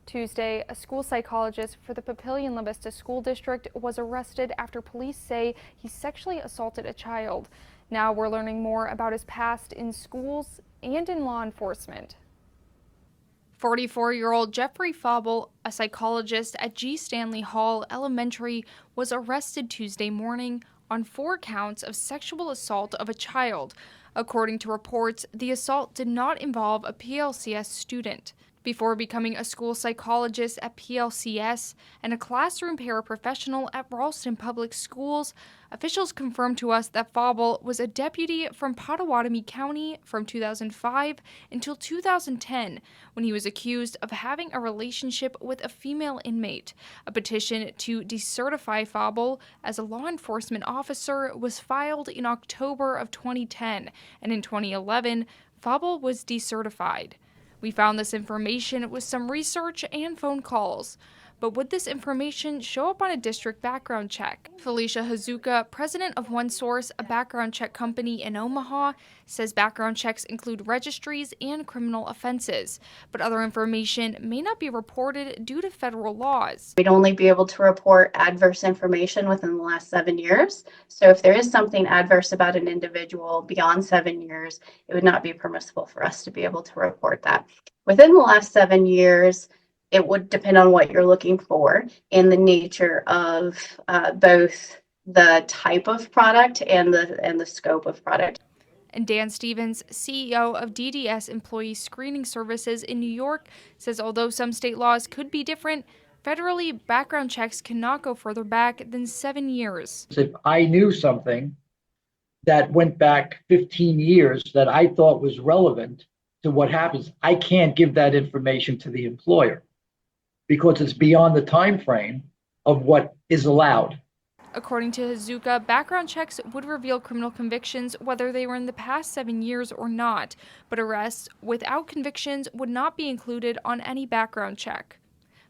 Tuesday, a school psychologist for the Papillion La Vista School District was arrested after police say he sexually assaulted a child. Now we're learning more about his past in schools and in law enforcement. 44-year-old Jeffrey Fauble, a psychologist at G. Stanley Hall Elementary, was arrested Tuesday morning on 4 counts of sexual assault of a child. According to reports, the assault did not involve a PLCS student. Before becoming a school psychologist at PLCS and a classroom paraprofessional at Ralston Public Schools, officials confirmed to us that Fauble was a deputy from Pottawatomie County from 2005 until 2010, when he was accused of having a relationship with a female inmate. A petition to decertify Fauble as a law enforcement officer was filed in October of 2010, and in 2011, Fauble was decertified. We found this information with some research and phone calls. But would this information show up on a district background check? Felicia Hazuka, president of OneSource, a background check company in Omaha, says background checks include registries and criminal offenses, but other information may not be reported due to federal laws. We'd only be able to report adverse information within the last 7 years. So if there is something adverse about an individual beyond 7 years, it would not be permissible for us to be able to report that. Within the last 7 years, it would depend on what you're looking for and the nature of both the type of product and the scope of product. And Dan Stevens, CEO of DDS Employee Screening Services in New York, says although some state laws could be different, federally background checks cannot go further back than 7 years. If I knew something that went back 15 years that I thought was relevant to what happens, I can't give that information to the employer, because it's beyond the time frame of what is allowed. According to Hazuka, background checks would reveal criminal convictions whether they were in the past 7 years or not, but arrests without convictions would not be included on any background check.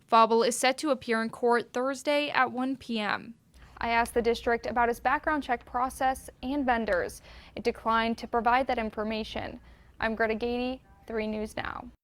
Fauble is set to appear in court Thursday at 1 p.m. I asked the district about his background check process and vendors. It declined to provide that information. I'm Greta Gady, 3 News Now.